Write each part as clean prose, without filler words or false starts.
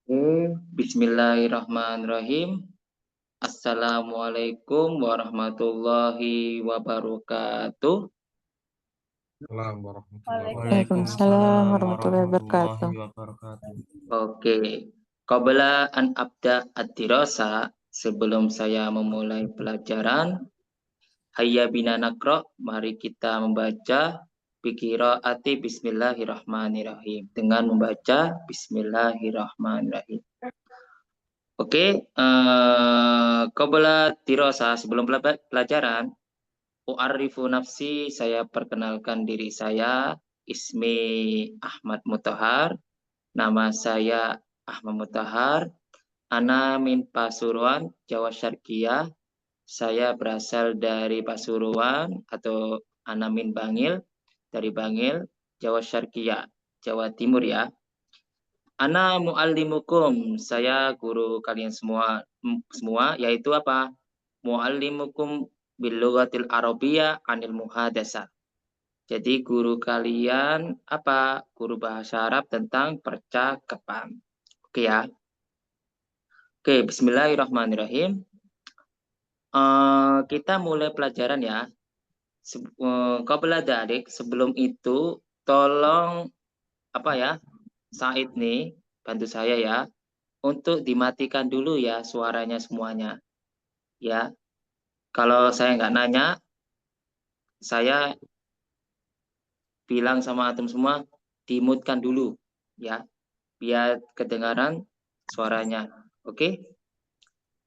Bismillahirrahmanirrahim. Assalamualaikum warahmatullahi wabarakatuh. Waalaikumsalam warahmatullahi wabarakatuh. Oke, qabla an abda ad-dirasa, sebelum saya memulai pelajaran, hayya bina nakro, mari kita membaca biqiraati bismillahirrahmanirrahim. Dengan membaca bismillahirrahmanirrahim. Oke, qabla dirasa, sebelum pelajaran, u'arifu nafsi, saya perkenalkan diri saya, ismi Ahmad Mutahar, nama saya Ahmad Mutahar, ana min Pasuruan, Jawa Syarqiyah, saya berasal dari Pasuruan atau ana min Bangil, dari Bangil, Jawa Syarqiyah, Jawa Timur ya. Ana muallimukum, saya guru kalian semua yaitu apa? Muallimukum bil lughatil arabiyyah anil muhadasa. Jadi guru kalian apa? Guru bahasa Arab tentang percakapan. Oke ya. Oke, bismillahirrahmanirrahim. Kita mulai pelajaran ya. Qabla dzalik, sebelum itu tolong apa ya? Said nih, bantu saya ya untuk dimatikan dulu ya suaranya semuanya. Ya, kalau saya nggak nanya, saya bilang sama antum semua dimutkan dulu ya, biar kedengaran suaranya. Oke?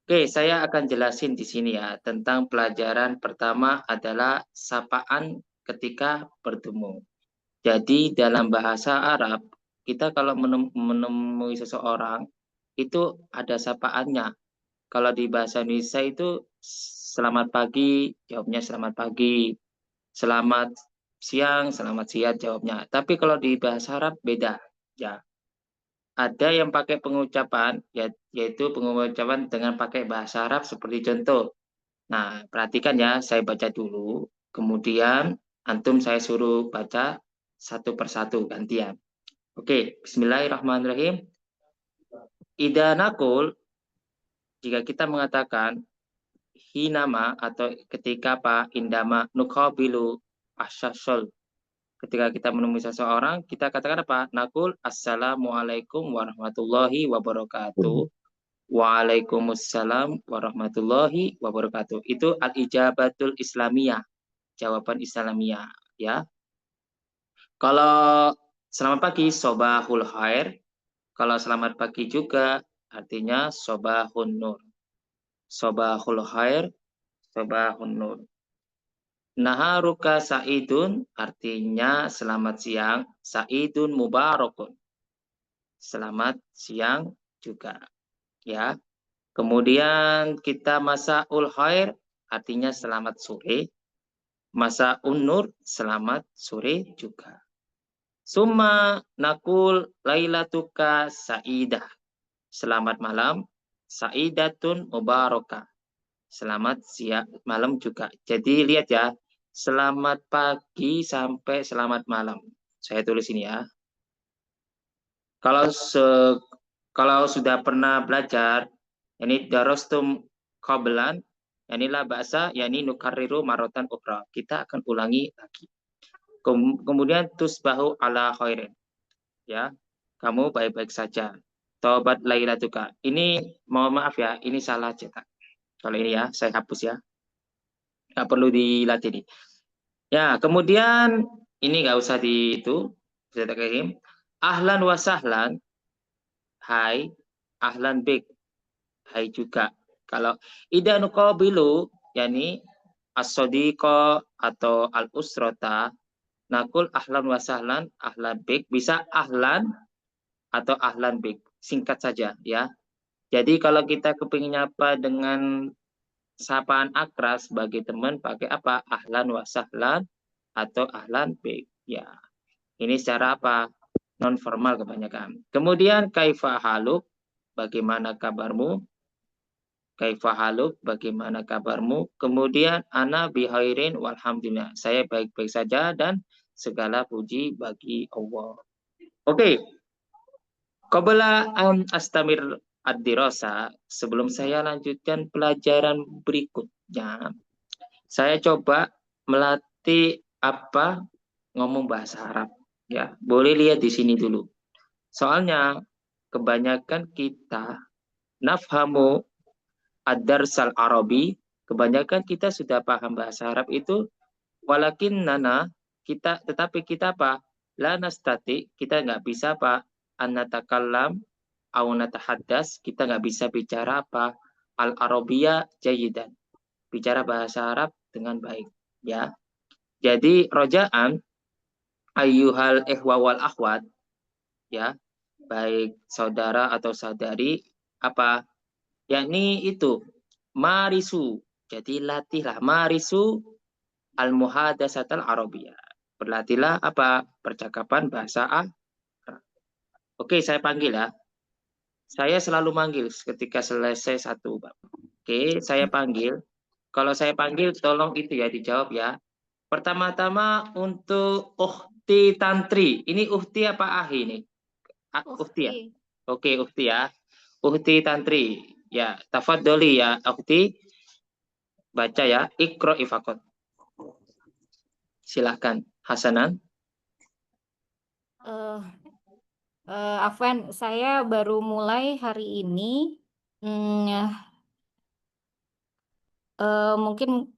Oke, saya akan jelasin di sini ya tentang pelajaran pertama adalah sapaan ketika bertemu. Jadi dalam bahasa Arab, kita kalau menemui seseorang itu ada sapaannya. Kalau di bahasa Indonesia itu selamat pagi, jawabnya selamat pagi. Selamat siang, selamat siang jawabnya. Tapi kalau di bahasa Arab beda. Ya, ada yang pakai pengucapan, yaitu pengucapan dengan pakai bahasa Arab seperti contoh. Nah, perhatikan ya, saya baca dulu. Kemudian antum saya suruh baca satu persatu gantian. Oke, bismillahirrahmanirrahim. Ida nakul, jika kita mengatakan hinama atau ketika apa indama nukabilu asyasol, ketika kita menemui seseorang kita katakan apa, nakul assalamualaikum warahmatullahi wabarakatuh. Waalaikumsalam warahmatullahi wabarakatuh. Itu al-ijabatul islamiyah, jawaban islamiyah ya. Kalau selamat pagi sobahul khair, kalau selamat pagi juga artinya sobahun nur. Sobahul khair, sobahun nur. Naharuka sa'idun artinya selamat siang, sa'idun mubarakun. Selamat siang juga ya. Kemudian kita masaul khair artinya selamat sore. Masaun nur selamat sore juga. Summa nakul lailatuka sa'idah. Selamat malam, sa'idatun mubarakah. Selamat siang malam juga. Jadi lihat ya, selamat pagi sampai selamat malam. Saya tulis ini ya. Kalau sudah pernah belajar, ini darostum qablan, inilah bahasa, yakni nukarriru marotan ukhra. Kita akan ulangi lagi. Kemudian tusbahu ala khairin. Ya, kamu baik-baik saja. Taubat lailatuka. Ini mohon maaf ya, ini salah cetak. Kalau ini ya, saya hapus ya. Nggak perlu dilatih nih. Ya, kemudian ini nggak usah di itu. Saya kirim. Ahlan wa sahlan. Hai. Ahlan bik. Hai juga. Kalau ida nuqabilu, yakni as-sadiqa atau al-usrata, nakul ahlan wa sahlan, ahlan bik. Bisa ahlan atau ahlan bik. Singkat saja ya. Jadi kalau kita kepingin nyapa dengan sapaan akras sebagai teman pakai apa? Ahlan wa sahlan atau ahlan bik. Ya. Ini secara apa? Non formal kebanyakan. Kemudian kaifa haluk? Bagaimana kabarmu? Kaifa haluk? Bagaimana kabarmu? Kemudian ana bihairin walhamdulillah. Saya baik-baik saja dan segala puji bagi Allah. Oke. Qabla astamir ad-dirasa, sebelum saya lanjutkan pelajaran berikutnya, saya coba melatih ngomong bahasa Arab. Ya, boleh lihat di sini dulu. Soalnya kebanyakan kita nafhamu ad-darsal Arabi, kebanyakan kita sudah paham bahasa Arab itu, walakin nana kita, tetapi kita apa? La nastati, kita nggak bisa apa? An-natakallam au natahaddas, kita nggak bisa bicara apa? Al-Arabiyya jayidan, bicara bahasa Arab dengan baik, ya. Jadi rojaan ayyuhal ihwa wal akhwat, ya, baik saudara atau saudari, apa? Yakni itu marisu. Jadi latihlah marisu al-muhadasatal arabiyah. Berlatihlah apa? Percakapan bahasa Arab. Oke, saya panggil ya. Saya selalu manggil ketika selesai satu bab. Oke, saya panggil. Kalau saya panggil, tolong itu ya dijawab ya. Pertama-tama untuk Uhti Tantri. Ini Uhti apa Ahi ini? Uhti ya? Oke, Uhti ya. Uhti Tantri. Ya, tafadholi ya, Uhti. Baca ya. Ikro ifakot. Silahkan. Hasanan. Afwan, saya baru mulai hari ini. Mungkin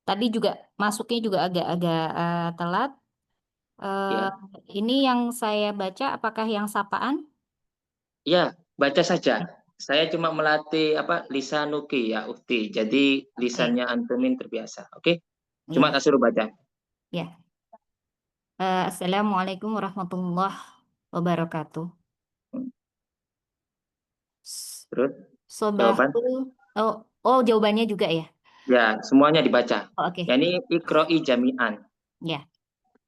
tadi juga masuknya juga agak-agak telat. Ya. Ini yang saya baca, apakah yang sapaan? Ya, baca saja. Saya cuma melatih lisanuki ya, Uhti. Jadi Oke, lisannya antumin terbiasa. Oke? Cuma ya, tak suruh baca. ya. Assalamualaikum warahmatullahi wabarakatuh. S- Terus jawaban? Sobahul, oh jawabannya juga ya? Ya, semuanya dibaca. Oh, oke, Ya, ini ikroi jami'an. ya.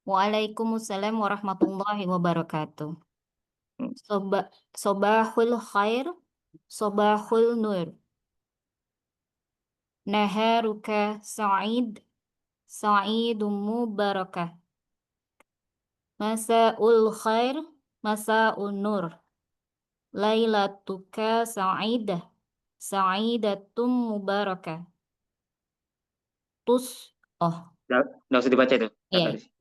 Waalaikumsalam warahmatullahi wabarakatuh. Hmm. Soba, sobahul khair, sobahul nur. Naharuka sa'id, sa'idum mubarakah. Masa'ul khair, masa'ul nur. Lailatuka sa'idah, sa'idatum mubarakah. Oh, Nggak usah dibaca itu. iya. Kata di sini.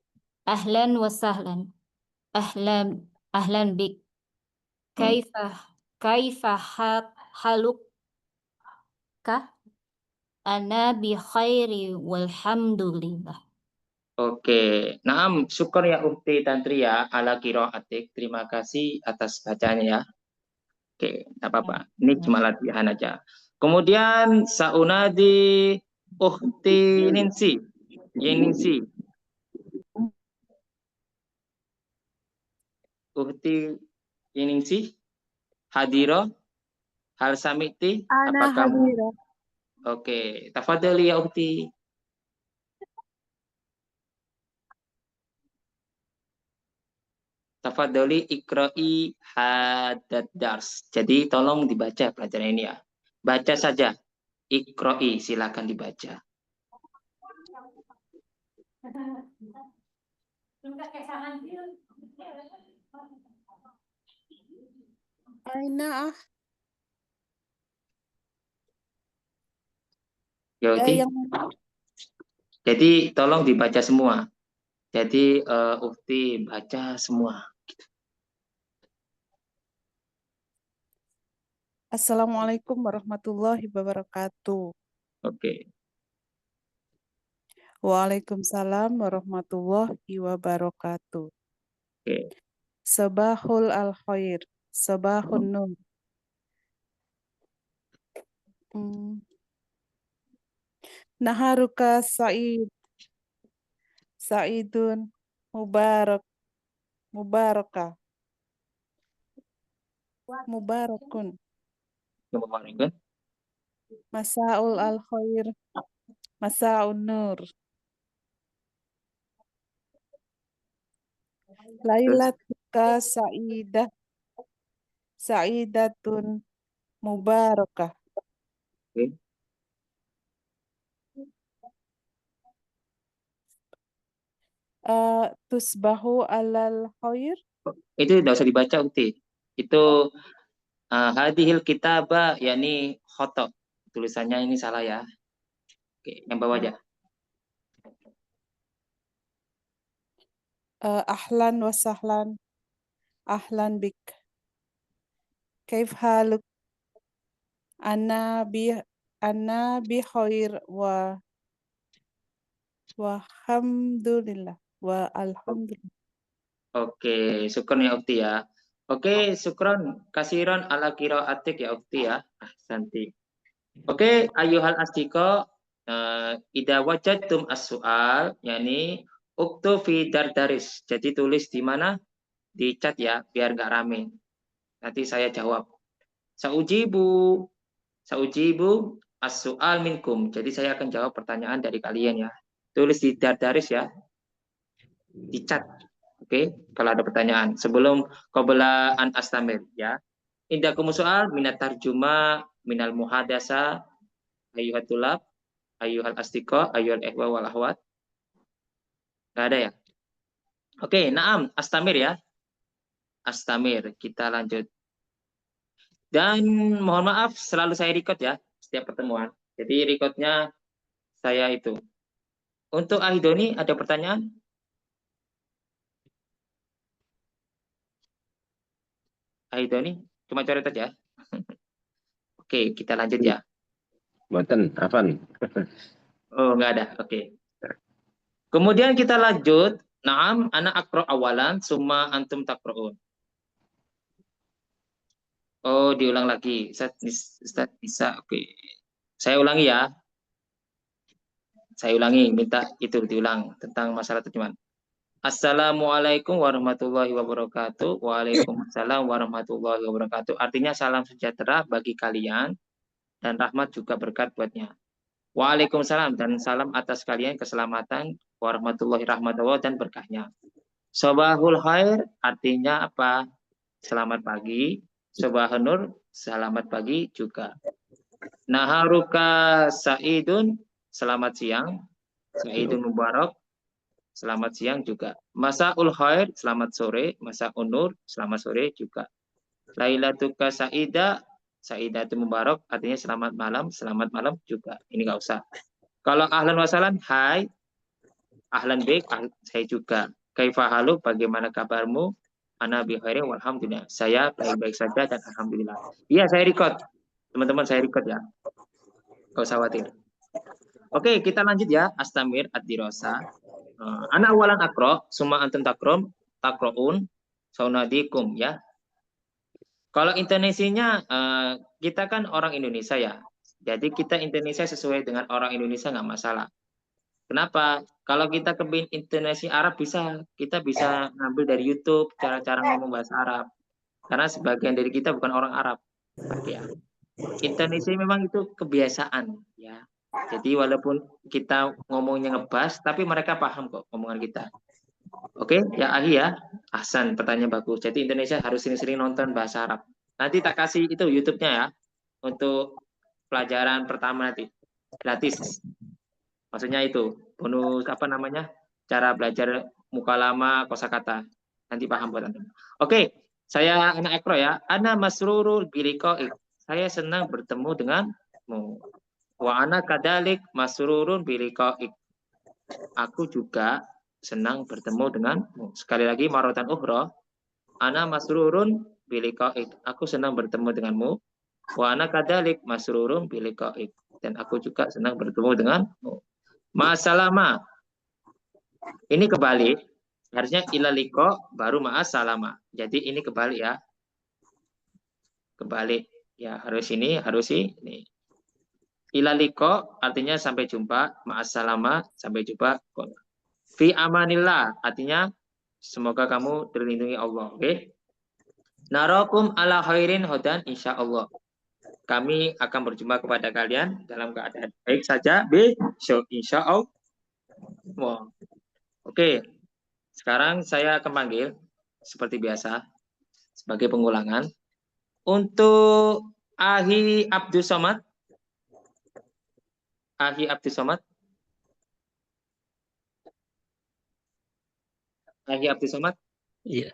Ahlan wa sahlan. Ahlan, ahlan bik. Hmm. Kaifah, kaifah haluka? Ana bi khairi walhamdulillah. Oke. Naam, syukur ya Uhti Tantria ala atik. Terima kasih atas bacanya ya. Oke, tidak apa-apa. Ini cuma latihan aja. Kemudian saunadi Uhti Ninsi. Yeningsi. Uhti Yeningsi. Hadiro. Hal samiti. Ana Apa kamu? hadira. Oke. Tafadhali ya Uhti. Tafadholi ikroi hadad dars. Jadi tolong dibaca pelajaran ini ya. Baca saja. Ikroi, silakan dibaca. Aina Ya, Uhti. yang Jadi tolong dibaca semua. Jadi Uhti baca semua. Assalamualaikum warahmatullahi wabarakatuh. Oke. Waalaikumsalam warahmatullahi wabarakatuh. Oke. Sabahul al khair. Sabahun nur. Naharuka sa'id. Sa'idun mubarak. Mubarakah. Mubarakun. Kemarin. Masa'ul al khair. Masa'un nur. Terus. Lailatuka sa'idah. Sa'idatun mubarakah. Oke. Tusbahu alal khair. Itu tidak usah dibaca Ukti. Itu hadihil kitaba yakni khotok. Tulisannya ini salah ya. Oke, yang bawah aja. Ahlan wa sahlan. Ahlan bik. Kaif haluk? Ana bi khair wa alhamdulillah. Wa alhamdulillah. Oke, syukron ya Ukti ya. Oke, syukron kasiron ala atik ya Ukti ya. Santi. Oke, ayuhal astiko ida wajadtum as-soal yakni uktu fi dardaris. Jadi tulis di mana? Di chat ya, biar nggak rame. Nanti saya jawab. Saujibu as-soal minkum. Jadi saya akan jawab pertanyaan dari kalian ya. Tulis di dardaris ya, di chat. Oke, kalau ada pertanyaan sebelum qabla an astamir ya. Indakum soal minat tarjuma minal muhadasa ayuhat tulab ayuhal astiko ayuhal ehwa wal ahwat. Nggak ada ya? Oke, naam astamir ya. Astamir, kita lanjut. Dan mohon maaf selalu saya record ya setiap pertemuan. Jadi recordnya saya itu. Untuk Ahidoni ada pertanyaan? Ahidoni cuma coret aja. Oke, kita lanjut ya. Mboten, Afan. Oh, nggak ada. Oke. Kemudian kita lanjut. Naam, anak akro awalan, summa antum takroun. Oh, diulang lagi. Ustaz bisa. Oke. Saya ulangi ya. Saya ulangi, minta itu diulang tentang masalah terjemahan. Assalamualaikum warahmatullahi wabarakatuh. Waalaikumsalam warahmatullahi wabarakatuh. Artinya salam sejahtera bagi kalian dan rahmat juga berkat buatnya. Waalaikumsalam dan salam atas kalian keselamatan warahmatullahi rahmatullah dan berkahnya. Sobahul khair artinya apa? Selamat pagi. Sobahul nur selamat pagi juga. Naharuka sa'idun selamat siang. Sa'idun mubarak selamat siang juga. Masa'ul khair selamat sore. Masa'ul nur selamat sore juga. Lailatuka sa'ida Sa'idatul Mubarak artinya selamat malam juga. Ini nggak usah. Kalau ahlan wasalan, hai. Ahlan baik, saya juga. Kaifahalu, bagaimana kabarmu? Ana bi khairin walhamdulillah. Saya baik-baik saja dan alhamdulillah. Iya, saya record. Teman-teman saya record ya. Nggak usah khawatir. Oke, kita lanjut ya. Astamir ad-dirasa. Ana awalan akro, summa antum takroun, saunadikum ya. Kalau Indonesianya, kita kan orang Indonesia ya. Jadi kita Indonesia sesuai dengan orang Indonesia nggak masalah. Kenapa? Kalau kita ke Indonesia Arab kita bisa ngambil dari YouTube cara-cara ngomong bahasa Arab. Karena sebagian dari kita bukan orang Arab. Ya. Indonesia memang itu kebiasaan ya. Jadi walaupun kita ngomongnya ngebas, tapi mereka paham kok omongan kita. Oke, ya Ahi ya. Ahsan, pertanyaan bagus. Jadi Indonesia harus sering-sering nonton bahasa Arab. Nanti tak kasih itu YouTube-nya ya. Untuk pelajaran pertama nanti. Gratis. Maksudnya itu, bonus apa namanya? Cara belajar mukalama, kosakata. Nanti paham buat Anda. Oke, saya anak Ekro ya. Ana masrurul biliqa'ik. Saya senang bertemu denganmu. Wa ana kadalik masrurun biliqa'ik. Aku juga senang bertemu denganmu. Sekali lagi marotan ukhra. Ana masrurun biliqa'ik. Aku senang bertemu denganmu. Wa ana kadalik masrurun biliqa'ik. Dan aku juga senang bertemu denganmu. Ma'asalama. Ini kebalik. Harusnya ilaliko baru ma'asalama. Jadi ini kebalik ya. Kebalik. Ya harus ini. Ilaliko artinya sampai jumpa. Ma'asalama sampai jumpa. Fi amanillah artinya semoga kamu terlindungi Allah. Oke. Narakum ala khairin hodan insya Allah. Kami akan berjumpa kepada kalian dalam keadaan baik saja. Insya Allah. Oke. Sekarang saya akan panggil seperti biasa sebagai pengulangan untuk Ahi Abdus Somad. Ahi Abdus Somad. Ahi Abdus Somad. Iya.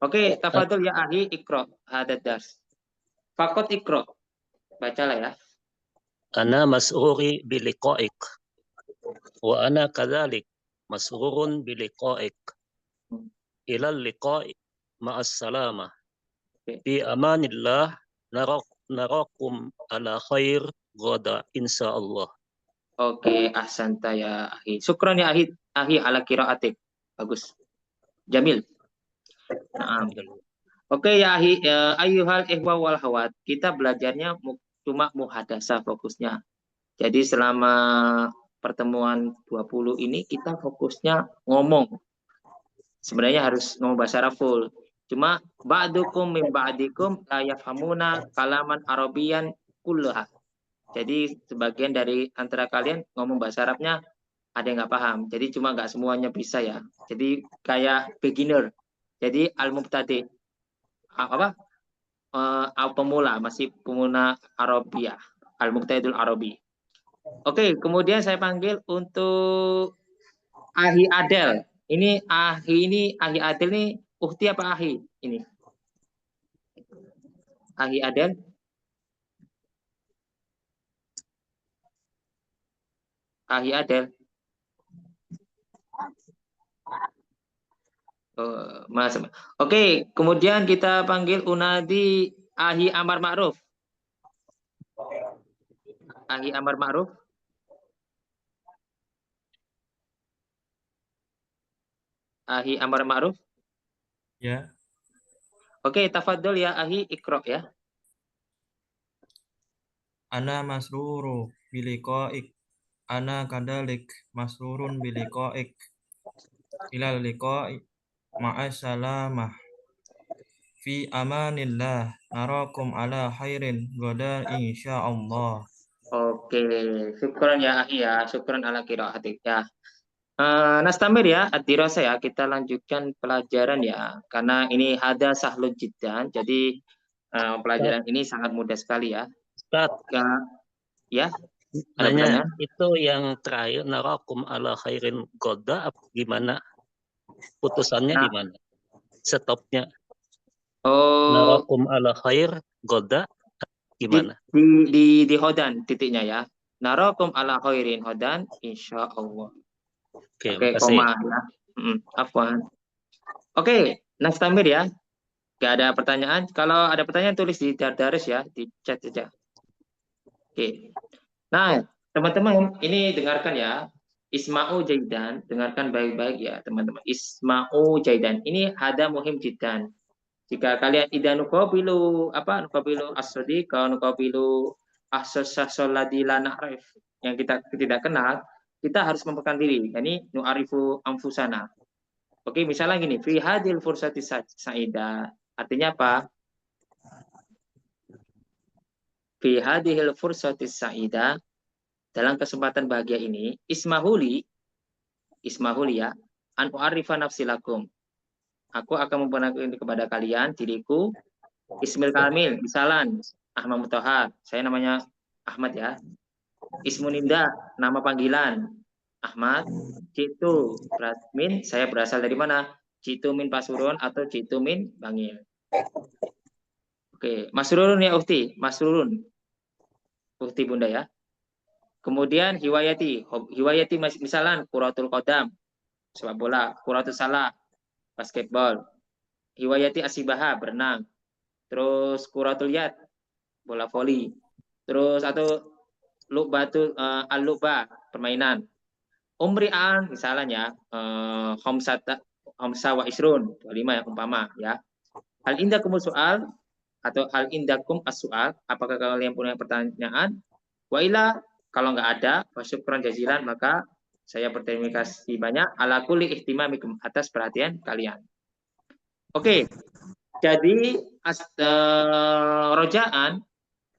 Oke, tafadhol ya ahi ikra hadad dars. Fakot ikra. Bacalah ya. Ana mas'uri biliqa'ik wa ana kadzalik mas'rurun biliqa'ik ilal liqa'i ma'as salamah fi amanillah narakum ala khair gada insyaallah. Oke, ahsanta ya ahi. Syukran ya ahi ala qiraatik. Bagus. Jamil. Nah, oke ya ahi, ayyuhal ihwa wal hawat. Kita belajarnya cuma muhadasah fokusnya. Jadi selama pertemuan 20 ini kita fokusnya ngomong. Sebenarnya harus ngomong bahasa Arab full. Cuma ba'dukum min ba'dikum la yafhamuna kalaman Arabian kullaha. Jadi sebagian dari antara kalian ngomong bahasa Arabnya ada yang nggak paham. Jadi cuma nggak semuanya bisa ya. Jadi kayak beginner. Jadi al-mubtadi. Apa? Pemula, masih pemula Arabia. Al-mubtadil Arabi. Oke, kemudian saya panggil untuk Ahi Adel. Ini Ahi Adel ini ukti apa Ahi ini? Ahi Adel. Ahi Adel. Mas. Oke, kemudian kita panggil Unadi Ahi Amar Ma'ruf. Ahi Amar Ma'ruf. Ahi Amar Ma'ruf. Ya. Oke, tafadhol ya Ahi Ikra ya. Ana masruru biliqa'ik. Ana kadalik masrurun biliqa'ik. Ilal liqa'i ma'assalamah. Fi amanillah narakum ala khairin goda insyaallah. Oke, syukran ya Ahi ya. Syukran ala qiraatik ya. Nastamir ya, ad-dirasa ya. Kita lanjutkan pelajaran ya. Karena ini hada sahlun jiddan. Jadi pelajaran ini sangat mudah sekali ya. Ustaz, Ya. Ada nanya pertanyaan? itu yang terakhir narakum ala khairin goda gimana? Putusannya Nah. gimana? Stopnya Oh, narakum ala khair goda gimana? di hodan titiknya ya. Narakum ala khairin hodan insyaallah. Oke, Oke, makasih. koma ya. Afwan. Oke, Nastamir ya. Gak ada pertanyaan. Kalau ada pertanyaan tulis di Dardaris ya, di chat saja. Oke. Nah, teman-teman, ini dengarkan ya. Isma'u jaidan, dengarkan baik-baik ya, teman-teman. Isma'u jaidan. Ini hada muhim jiddan. Jika kalian idanu nuqabilu as-sadiqa nuqabilu as-sasal ladzi la na'rif yang kita tidak kenal, kita harus memperkenalkan diri. Yani nu'arifu anfusana. Oke, misalnya gini, fi hadil fursati sa'ida. Artinya apa? Fi hadhil fursati sa'ida, dalam kesempatan bahagia ini, ismahuli ya, an u'arifa nafsi lakum. Aku akan memperkenalkan kepada kalian diriku Ismil Kamil, misalan Ahmad Mutahar, saya namanya Ahmad ya. Ismuninda, nama panggilan Ahmad. Citu min, saya berasal dari mana? Citu min Pasuruan atau Citu min Bangil. Oke, Masrurun ya Ukti, Masrurun. Ukti Bunda ya. Kemudian hiwayati misalan Kuratul Qadam, sepak bola, Kuratul Salah, basketball. Hiwayati Asibaha, berenang. Terus Kuratul Yad, bola voli. Terus atau Lubatu al-Luba, permainan. Umri'an misalnya Homsa wa Isrun, 25 ya umpama ya. Hal indakum soal atau hal indakum as-soal, apakah kalian punya pertanyaan? Wa ila, kalau nggak ada, wasyukran jazilan, maka saya berterima kasih banyak ala kulli ihtimamikum, atas perhatian kalian. Oke. Jadi rojaan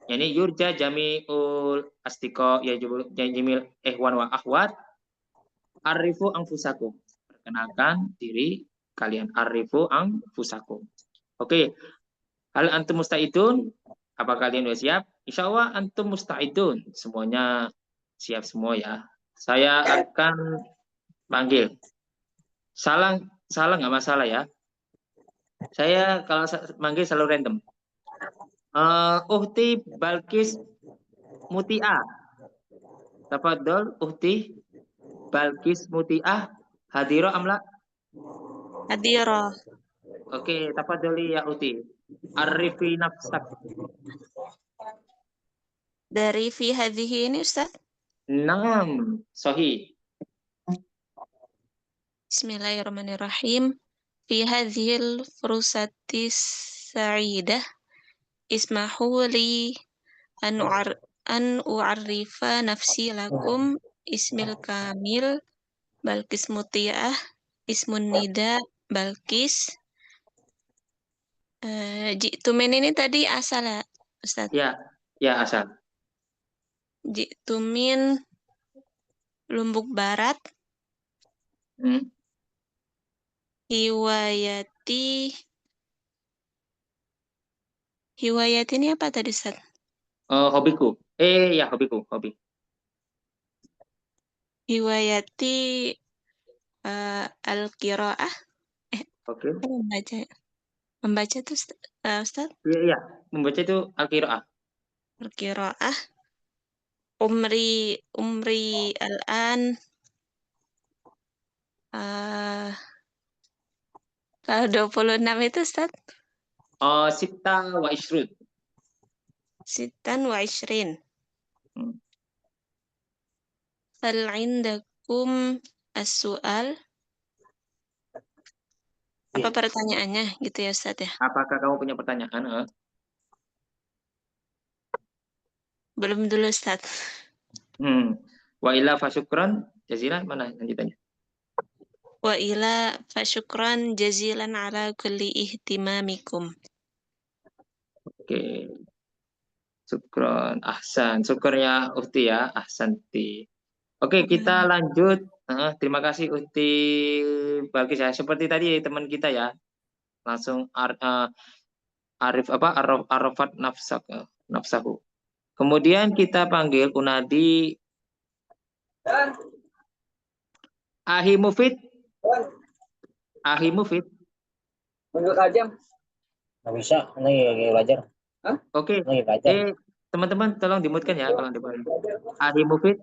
yani yurja jami'ul astiqa ya jamil ihwan wa akhwat arifu anfusakum. Perkenalkan diri kalian, arifu anfusakum. Oke. Hal antum musta'idun? Apa kalian sudah siap? Insyaallah antum musta'idun. Semuanya siap semua ya. Saya akan panggil. Salah nggak masalah ya. Saya kalau manggil selalu random. Uhti Balkis Mutia. Tafadhol Uhti Balkis Mutia hadiro amla. Hadira. Oke, tafadholi ya Uhti. Arifi nafsak. Dari fi hadhihi ini Ustaz. Naam, sahih. Bismillahirrahmanirrahim. Fi hadhil fursati sa'idah ismahu li an u'arrifa nafsi lakum ismil kamil Balkis Mutiah ismun nida Balkis. Ji'tumin ini tadi asal ya Ustaz. Ya, ya asal. Ji'tumin Lombok Barat. Hiwayati ini apa tadi Ustaz? Hobiku. Ya hobiku, hobi. Hiwayati al-qiraah. Oke. Membaca itu Ustaz? Iya, membaca itu al-qiraah. Al-qiraah. Umri al-an. Kalau 26 itu Ustaz? Sita wa ishrud. Sitan wa ishrin. Hal indakum as-su'al? Apa pertanyaannya gitu ya Ustaz ya? Apakah kamu punya pertanyaan? Belum dulu Ustaz. Wa ila fasyukran jazilan, mana lanjutannya? Wa ila fasyukran jazilan ala kulli ihtimamikum. Oke. Syukron, ahsan. Syukurnya Uhti ya, ahsanti. Oke, kita lanjut. Terima kasih Uhti Balkis ya. Seperti tadi teman kita ya. Langsung arafat nafsahu. Kemudian kita panggil Unadi Ahi Mufid. Ahi Mufid. Menurut aja. Nggak bisa, ini lagi belajar. Oke. Lagi belajar. Teman-teman tolong dimutkan ya kalau dipanggil. Ahi Mufid.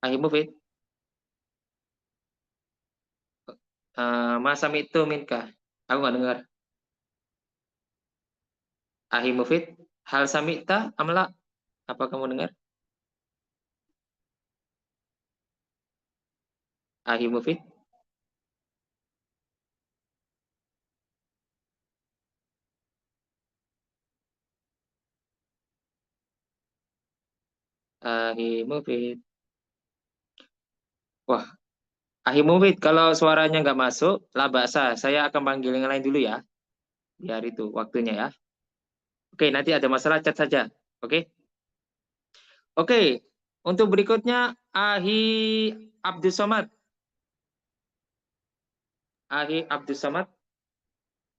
Ahi Mufid. Masa itu minka. Aku nggak dengar. Ahi Mufid. Hal samita amla. Apa kamu dengar? Ahi Mufid. Ahi Mufid. Wah, Ahi Mufid, kalau suaranya nggak masuk, lah bahasa. Saya akan panggil yang lain dulu ya. Biar itu waktunya ya. Oke, nanti ada masalah chat saja. Oke. Oke, untuk berikutnya Ahi Abdus Somad. Ahi Abdus Somad.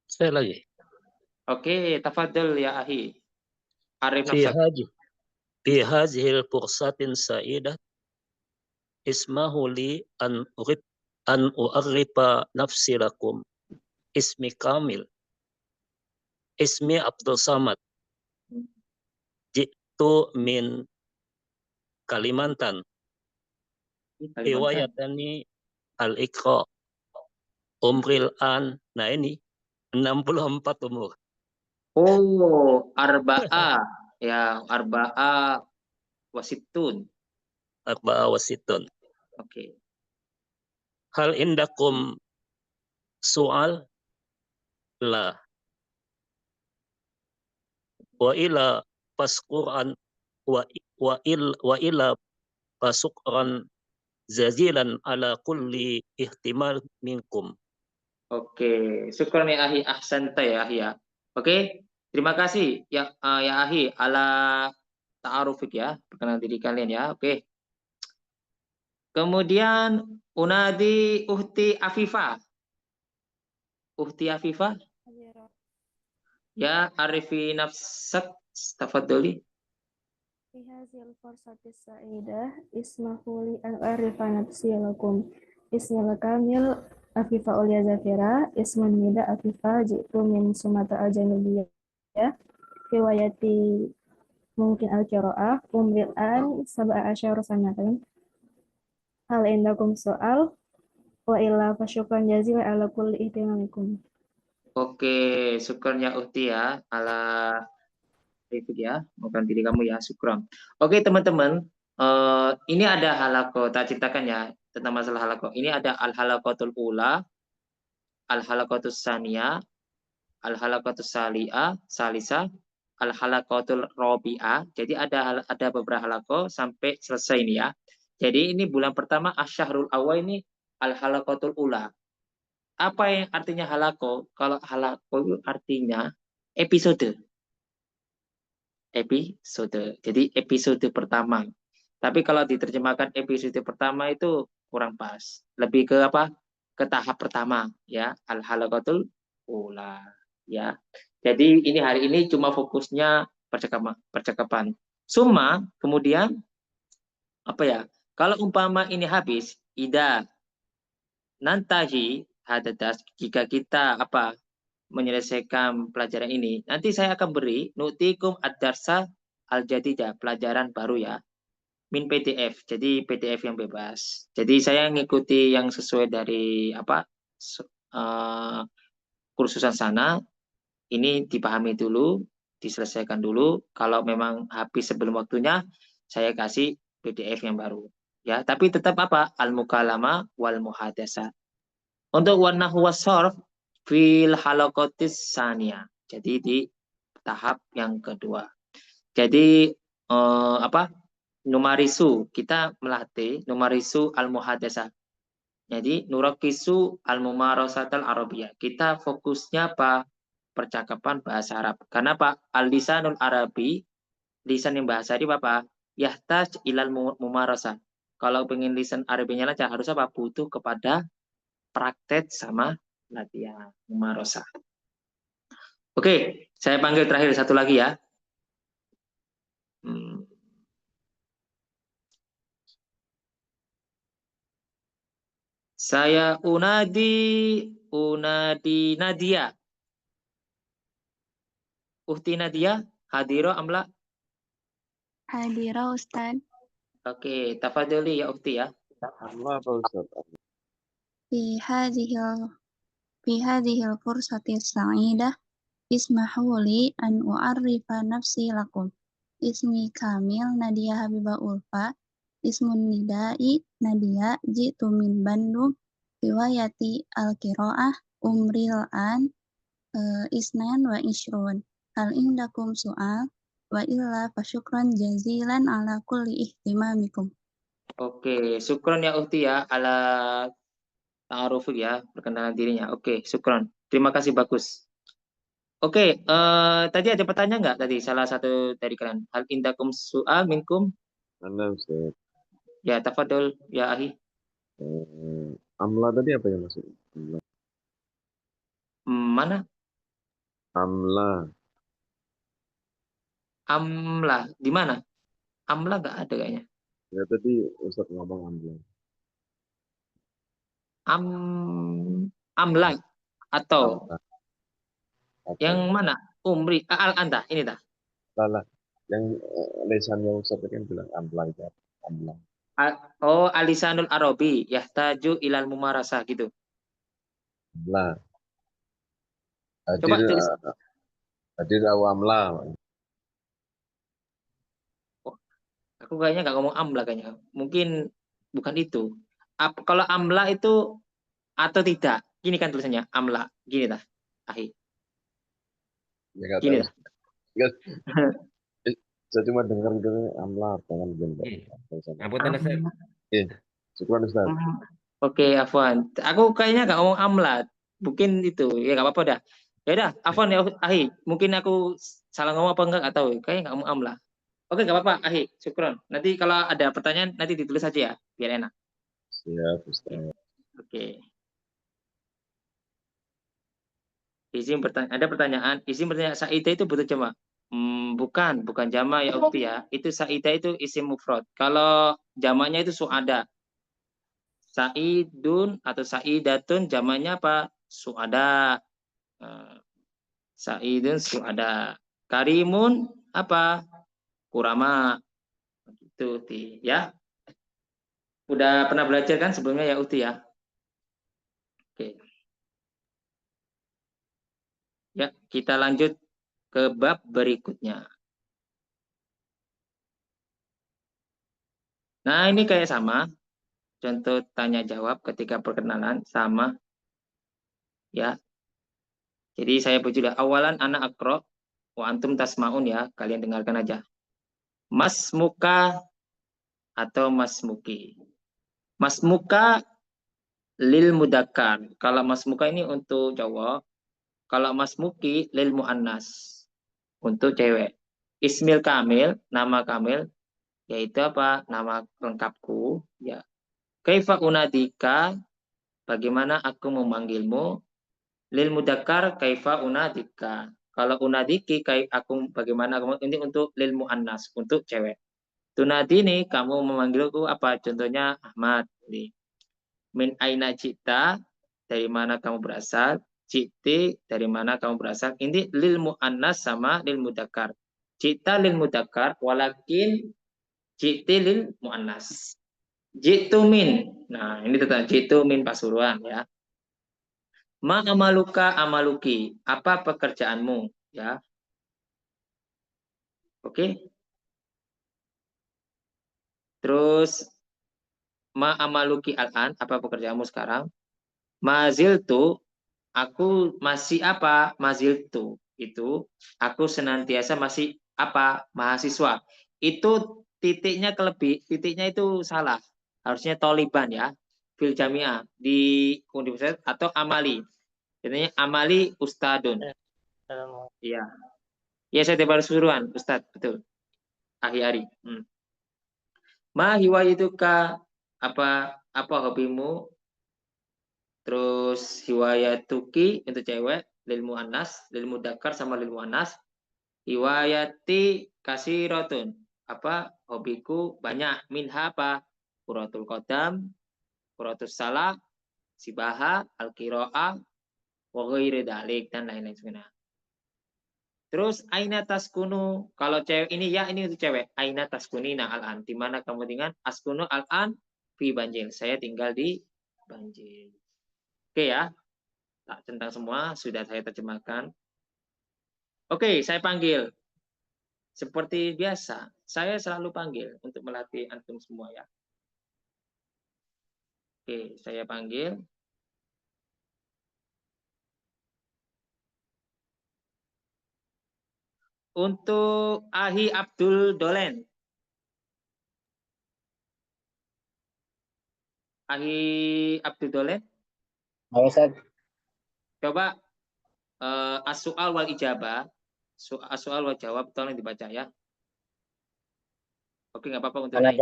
Saya lagi. Oke, tafadhol ya Ahi. Arif nafsak. Fi hadhil fursatin sa'idah ismahu li an u'arrifa nafsi lakum ismi kamil. Ismi Abdul Samad. Jitu min Kalimantan. Riwayatani al-Iqra. Umril an. Nah ini 64 umur. Oh, arba'a. Ya, arba'a wasitun. Arba'a wasitun. Oke. Hal indakum soal? La. Wa ila pasquran wa ila pasukran zazilan ala kulli ihtimal minkum. Oke, syukur nih Ahi, ahsanta ya Ahi ya. Oke, terima kasih ya Ahi ala ta'arufik ya, perkenalan diri kalian ya. Oke. Kemudian Unadi Uhti Afifa. Uhti Afifa. Ya, Arifi nafsak, tafadholi. في هذه الفرصة السعيدة اسمحوا لي أن أعرف نفسي لكم. اسمي الكامل أفيفا أوليا زافيرا. اسم النداء أفيفا. جئت من سمatra الجنوبية. روايتي ممكن القراءة. عمري الآن 17 سنة. هل عندكم سؤال؟ وإلا فشكرا جزيلا على كل اهتمامكم. Oke, syukron ya Uhti ya, ala Rifik ya, bukan diri kamu ya, syukron. Oke teman-teman, ini ada halako, tak ceritakan ya tentang masalah halako. Ini ada al-halakotul ula, al-halakotus sania, al-halakotus salisa, al-halakotul robi'ah. Jadi ada beberapa halako sampai selesai ini ya. Jadi ini bulan pertama asyahrul awal ini al-halakotul ula. Apa yang artinya halako? Kalau halako itu artinya episode. Jadi episode pertama. Tapi kalau diterjemahkan episode pertama itu kurang pas. Lebih ke apa? Ke tahap pertama ya, al-halaqatul ula ya. Jadi ini hari ini cuma fokusnya percakapan. Summa kemudian apa ya? Kalau umpama ini habis, ida nantahi hadadas, jika kita apa menyelesaikan pelajaran ini, nanti saya akan beri nutikum ad-darsa al-jadidah, pelajaran baru ya, min PDF. Jadi PDF yang bebas. Jadi saya ngikuti yang sesuai dari apa kursusan sana. Ini dipahami dulu, diselesaikan dulu. Kalau memang habis sebelum waktunya, saya kasih PDF yang baru. Ya, tapi tetap apa? Al-mukalama wal muhadasa. Untuk warna huwa sorf fil halakotis sania. Jadi di tahap yang kedua. Jadi apa? Numarisu, kita melatih numarisu al-muhadasa. Jadi nurakisu al-mumarasatal arabiyah. Kita fokusnya apa? Percakapan bahasa Arab. Karena Pak al-lisanul arabi, lisan yang bahasa Arab apa? Yahtaj ilal mumarasa. Kalau pengen lisan Arabinya lancar harus apa? Butuh kepada praktek sama latihan mumarasa. Oke, saya panggil terakhir satu lagi ya. Saya unadi Nadia. Uhti Nadia, hadiro amla? Hadira Ustaz. Oke, tafadholi ya Uhti ya. Allah Pak Ustaz. في هذه الفرصة السعيدة اسمحوا لي أن أعرف نفسي لكم. اسمي كامل نادية حبيبة ألفا. اسم النداء نادية. جئت من بندung. روايتي القراءة. عمري الآن 22. هل عندكم سؤال؟ وإلا فشكرا جزيلا على كل اهتمامكم. Oke, syukron ya Uhti ya ala ta'aruf ya, perkenalan dirinya. Oke, syukron. Terima kasih, bagus. Oke, tadi ada pertanyaan nggak tadi salah satu dari kalian? Hal indakum su'al minkum? Anda Ustaz. Ya, tafadhol ya Ahi. Amla tadi apa yang masuk? Amla. Mana? Amla. Amla, di mana? Amla nggak ada kayaknya. Ya tadi Ustaz ngomong amla. Amla atau Amla. yang mana? Umri, al-anda, ini dah. Salah. Yang lesannya Ustaz kan bilang amla itu. Amla. Oh, alisanul arabi, yahtaju ilal mumarasah gitu. Amla. Coba tulis. Hadir awamla. Oh, aku kayaknya nggak ngomong amla kayaknya. Mungkin bukan itu. Kalau amla itu atau tidak? Gini kan tulisannya amla. Gini dah. Ahi. Ya nggak Gini tahu. dah. Saya cuma dengar gitu amla jangan benar. Apunten Ustaz. Syukran Ustaz. Oke, Afwan. Aku kayaknya nggak ngomong amla. Mungkin itu. Ya nggak apa-apa dah. Ya udah, Afwan ya Ahi. Mungkin aku salah ngomong apa enggak tahu. Kayaknya nggak ngomong amla. Oke, nggak apa-apa, Ahi. Syukron. Nanti kalau ada pertanyaan nanti ditulis aja ya, biar enak. Siap, Ustaz. Oke. Izin bertanya, ada pertanyaan. Izin bertanya, Saidah itu butuh cuma Bukan jama ya ukti ya. Itu saida itu isim mufrad. Kalau jamaknya itu suada. Saidun atau saidatun jamaknya apa? Suada. Saidun suada. Karimun apa? Kurama. Itu Uti ya. Udah pernah belajar kan sebelumnya ya Uti ya? Oke. Ya, kita lanjut ke bab berikutnya. Nah, ini kayak sama. Contoh tanya jawab ketika perkenalan sama ya. Jadi saya berjudul awalan anak akro wa antum tasmaun ya, kalian dengarkan aja. Mas muka atau mas muki. Mas muka lil mudakar. Kalau mas muka ini untuk cowok, kalau mas muki lil muannas untuk cewek. Ismil kamil, nama kamil yaitu apa? Nama lengkapku ya. Kaifa unadika, bagaimana aku memanggilmu? Lil mudakar kaifa unadika. Kalau unadiki aku bagaimana kamu, ini untuk lil muannas, untuk cewek. Tunadi nih kamu memanggilku apa? Contohnya Ahmad. Min aina cita, dari mana kamu berasal? Citi, dari mana kamu berasal? Ini lil muannas sama lil mudakar. Cita lil mudakar, walakin citi lil muannas. Jitu min. Nah, ini tetap jitu min Pasuruan ya. Ma amaluka amaluki. Apa pekerjaanmu? Ya. Oke. Terus ma amaluki al-an. Apa pekerjaanmu sekarang? Maziltu. Aku masih apa? Maziltu. Itu. Aku senantiasa masih apa? Mahasiswa. Itu titiknya titiknya itu salah. Harusnya toliban ya. Fil jamiah. Di universitas atau amali. Jadinya amali ustadun. Iya. Ya saya baru suruhan, Ustadz, betul. Akhir-hari. Ma hiwayatuka, apa hobimu? Terus hiwayatuki untuk cewek, lil muannas, lil mudakar sama lil muannas. Hiwayati kasirotun. Apa hobiku banyak, minha apa? Quratul qadam, quratus salah, sibaha, al-qiraah, wa ghairi dalik dan lain-lain sebagainya. Terus aina taskunu, kalau cewek ini ya ini untuk cewek. Aina taskunina al-an, di mana kamu tinggal? Askunu al-an fi Banjil. Saya tinggal di Banjil. Oke ya. Tak tentang semua sudah saya terjemahkan. Oke, saya panggil. Seperti biasa, saya selalu panggil untuk melatih antum semua ya. Oke, saya panggil. Untuk Ahi Abdul Dolen. Ahi Abdul Dolen. Halo, Ustaz. Coba as-su'al wal ijabah. As-su'al wal jawab tolong dibaca ya. Oke, nggak apa-apa untuk naik.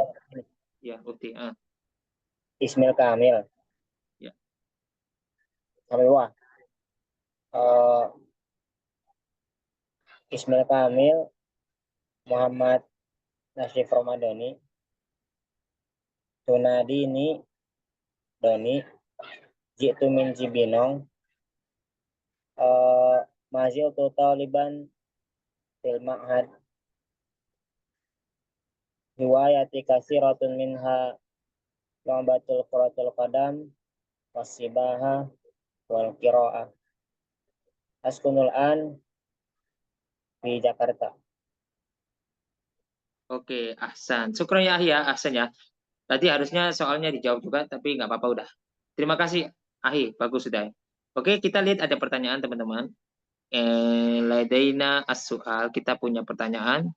Ya, Ukti. Ismil Kamil. Ya. Sampai bawah. Ismil Kamil Muhammad Nasrif Ramadhani. Tunadini Doni. Jitu min Cibinong. Mazil tu Taliban fil ma'had. Hiwayati kasiratun minha lombatul quratul qadam wasibaha wal qiraah. Askunul an di Jakarta. Oke, ahsan. Syukran ya, Ahi ya, ahsan ya. Tadi harusnya soalnya dijawab juga, tapi nggak apa-apa udah. Terima kasih, Ahi. Bagus sudah. Oke, kita lihat ada pertanyaan teman-teman. Ladaina as-su'al. Kita punya pertanyaan.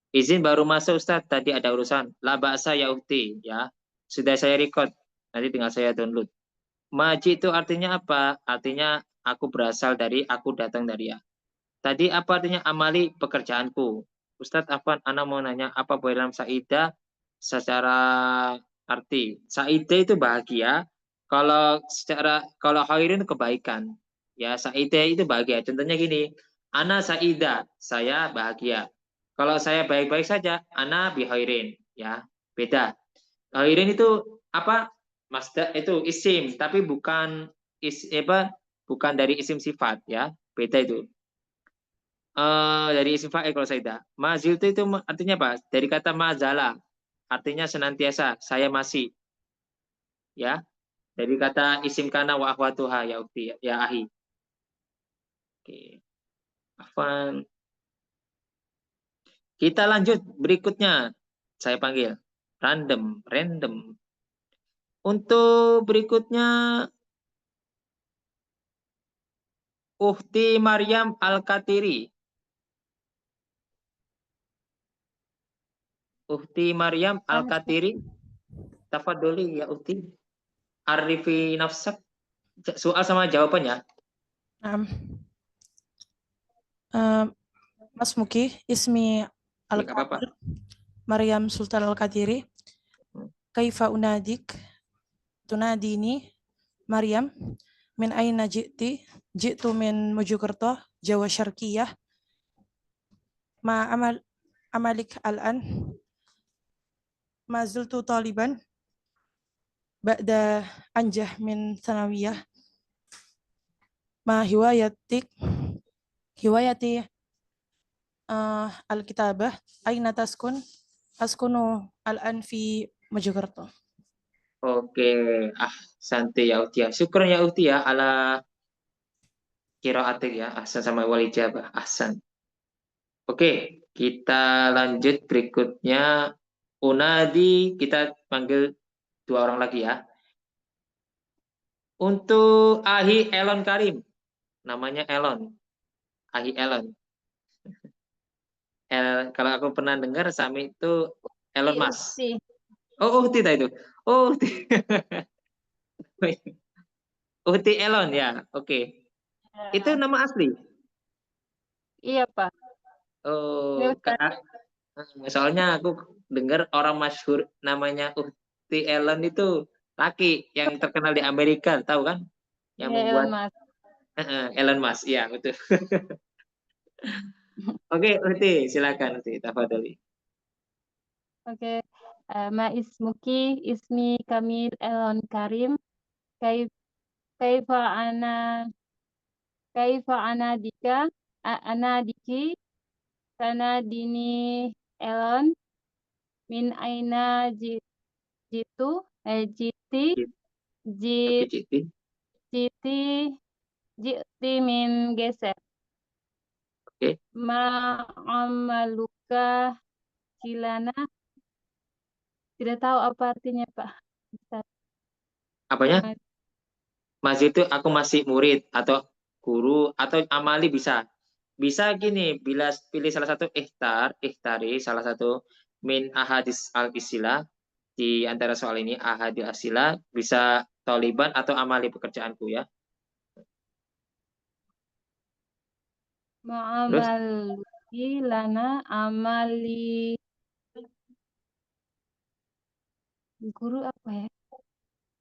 Izin baru masuk, Ustadz. Tadi ada urusan. La ba'sa ya ukti. Ya. Sudah saya record. Nanti tinggal saya download. Maji itu artinya apa? Artinya aku berasal dari, aku datang dari ya. Tadi apa artinya amali pekerjaanku? Ustadz Afwan, Ana mau nanya apa boleh dalam Saidah secara arti? Saidah itu bahagia. Kalau khairun itu kebaikan. Ya, Saidah itu bahagia. Contohnya gini, Ana saida, saya bahagia. Kalau saya baik-baik saja, ana bihairin, ya. Beda. Khairin itu apa? Masdar itu isim, tapi bukan bukan dari isim sifat, ya. Beda itu. Dari isim fa'il kalau saida. Mazil itu artinya apa? Dari kata mazala. Artinya senantiasa, saya masih. Ya. Dari kata isim kana wa akhwatuha, ya ukti, ya ahi. Oke. Afwan. Kita lanjut berikutnya. Saya panggil random. Untuk berikutnya Uhti Maryam Al-Katiri. Uhti Maryam Al-Katiri. Tafadholi ya Uhti. Arifi nafsak. Soal sama jawabannya. Mas Muki, ismi Nggak apa-apa. Al-Qadir, Maryam Sultan Al-Qadiri. Kaifa unadik? Tunadini Maryam min aina ji'ti? Ji'tu min Mojokerto, Jawa Syarqiyah. Ma amalik al-an? Ma zultu taliban ba'da anjah min sanawiyah. Ma hiwayati al-kitabah aina taskun? Askunu al-an fi Mojokerto. Oke, santai ya Uhti ya. Syukron ya Uhti ya ala qiraatik ya. Ahsan sama wal ijabah. Ahsan. Oke, kita lanjut berikutnya. Unadi, kita panggil 2 orang lagi ya. Untuk Ahi Elon Karim. Namanya Elon. Ahi Elon. Kalau aku pernah dengar Sami itu Elon Musk. Oh, Uhti itu. Oh, Uhti. Uhti Elon ya. Oke. Itu nama asli. Iya, Pak. Oh, soalnya aku dengar orang masyhur namanya Uhti Elon itu laki yang terkenal di Amerika, tahu kan? Yang Iya, membuat Elon Musk. Elon Musk, iya betul. Oke, Uhti, silakan Uhti, tafadholi. Oke. Ma ismuki, ismi Kamil Elon Karim. Kaifa anadika, anadiki, sanadini Elon, min aina jitu, jiti, Oke, Citi. jiti min geser. Oke. Ma amaluka kilana. Tidak tahu apa artinya, Pak. Apanya? Masih itu aku masih murid atau guru atau amali bisa. Bisa gini, bila pilih salah satu ikhtari salah satu min ahadis al-isilah di antara soal ini ahadil asilah bisa taliban atau amali pekerjaanku ya. Ma'amaluki lana amali guru apa ya?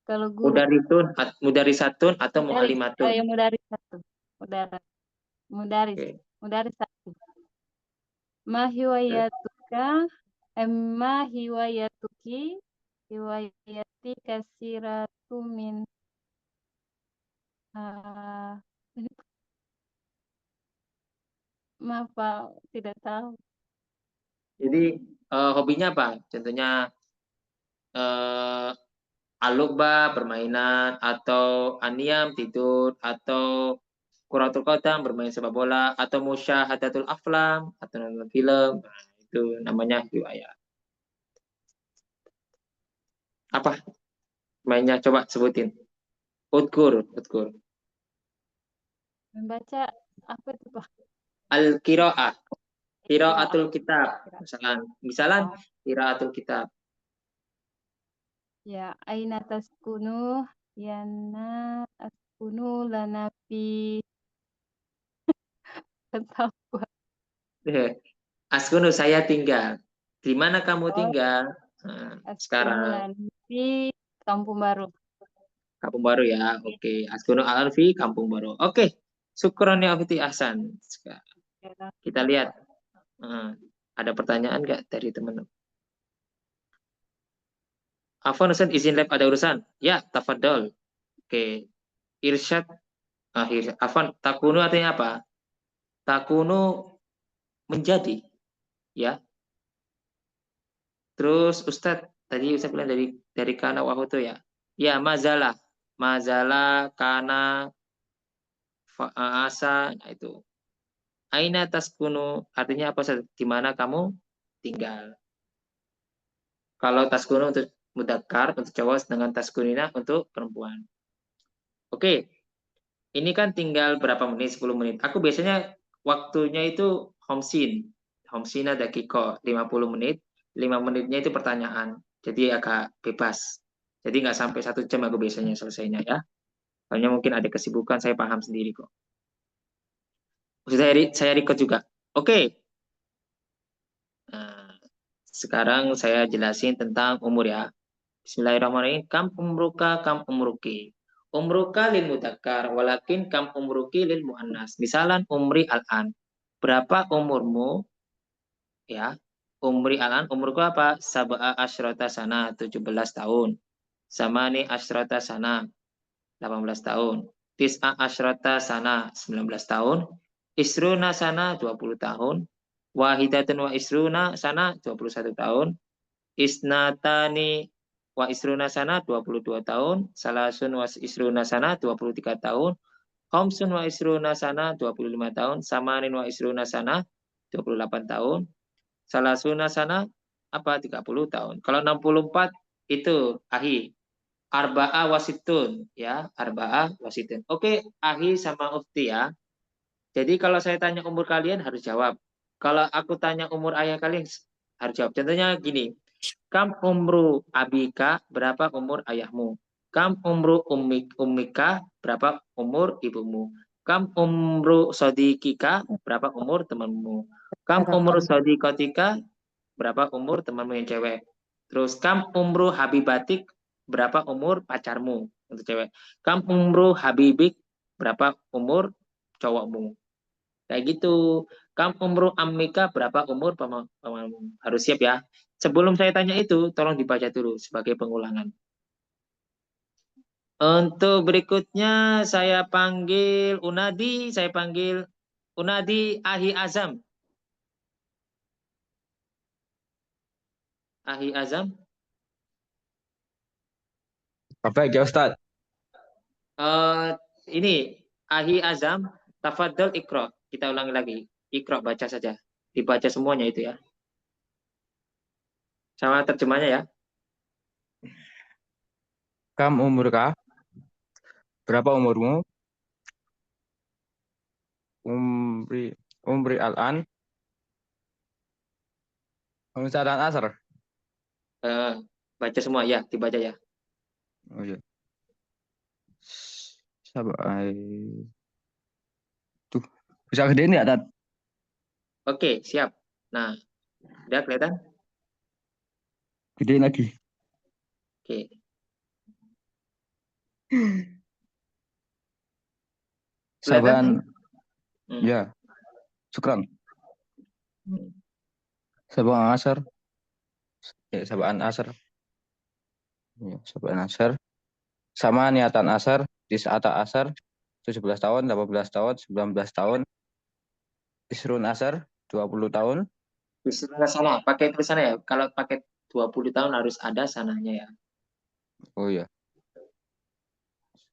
Kalau guru mudarisatun atau muallimatun. yang mudarisatun. Oke. Mudarisatun. Ma hiwayatuka ma hiwayatuki hiwayati kasiratu min maaf Pak, tidak tahu. Jadi hobinya apa? Contohnya alubba permainan atau aniam tidur atau kuratul qadam bermain sepak bola atau musyahadatul aflam atau nonton film. Nah, itu namanya riwayat. Apa mainnya coba sebutin. Udkur. Membaca apa itu Pak? Al-qiraah. Qiraatul kitab. Misalan qiraatul kitab. Ya, aina taskunu yana askunu lana fi tahu. Askunu saya tinggal. Di mana kamu tinggal? Nah, sekarang Di Kampung Baru. Kampung Baru ya. Oke. Askunu al-fi Kampung Baru. Oke. Syukron ya Afiti Ahsan. Kita lihat. Ada pertanyaan nggak dari teman-teman? Afwan Ustaz, izin live ada urusan. Ya, tafadhol. Oke. Irsyad. Afwan, takunu artinya apa? Takunu menjadi. Ya. Terus Ustaz, tadi Ustaz bilang dari kana wahutu ya. Ya, mazalah. Mazalah, kana, asa, nah itu. Aina taskunu artinya apa? Di mana kamu tinggal. Kalau taskunu untuk mudzakkar untuk cowok, dengan taskunina untuk perempuan. Oke. Ini kan tinggal berapa menit? 10 menit. Aku biasanya waktunya itu homsin. Homsina dakiko 50 menit. 5 menitnya itu pertanyaan. Jadi agak bebas. Jadi nggak sampai 1 jam aku biasanya selesainya ya. Soalnya mungkin ada kesibukan, saya paham sendiri kok. Saya record juga. Oke. Nah, sekarang saya jelasin tentang umur ya. Bismillahirrahmanirrahim. Kam umruka, kam umruki. Umruka lil mudzakkar, walakin kam umruki lil muannas. Misalan umri al-an. Berapa umurmu? Ya. Umri al-an, umurku apa? Sab'a asyrata sana, 17 tahun. Samani asyrata sana, 18 tahun. Tis'a asyrata sana, 19 tahun. Isruna sana 20 tahun. Wahidatun wa isruna sana 21 tahun. Isnatani wa isruna sana 22 tahun. Salasun wa isruna sana 23 tahun. Khamsun wa isruna sana 25 tahun. Samanin wa isruna sana 28 tahun. Salasuna sana apa 30 tahun. Kalau 64 itu ahi. Arba'a wasitun ya, arba'a wasitun. Oke, ahi sama ufti ya. Jadi kalau saya tanya umur kalian harus jawab. Kalau aku tanya umur ayah kalian harus jawab. Contohnya gini. Kam umru abika, berapa umur ayahmu? Kam umru ummika, berapa umur ibumu? Kam umru sodikika, berapa umur temanmu? Kam umru sodikotika, berapa umur temanmu yang cewek? Terus kam umru habibatik, berapa umur pacarmu untuk cewek? Kam umru habibik, berapa umur cowokmu? Kayak gitu. Kam umru ammika, berapa umur pamanmu? Harus siap ya. Sebelum saya tanya itu, tolong dibaca dulu sebagai pengulangan. Untuk berikutnya saya panggil Unadi, Ahi Azam. Ahi Azam. Baik ya Ustaz. Ini Ahi Azam, tafadhol Iqra. Kita ulangi lagi. Iqra, baca saja. Dibaca semuanya itu ya. Sama terjemahnya ya. Kam umurka? Berapa umurmu? Umri al-an. Umsadan asar. Baca semua ya, dibaca ya. Oh iya. Sabai. Tuh, bisa gedein ya, Tat? Oke, siap. Nah, udah kelihatan? Gedein lagi. Oke. Saban. Ya. Syukran. Saban asar. Ya, saban asar. Ya, saban asar. Sama niatan asar. Dis'ata asar. 17 tahun, 18 tahun, 19 tahun. Isrun asar. 20 tahun. Isrun sana, pakai tulisannya ya. Kalau pakai 20 tahun harus ada sananya ya. Oh iya.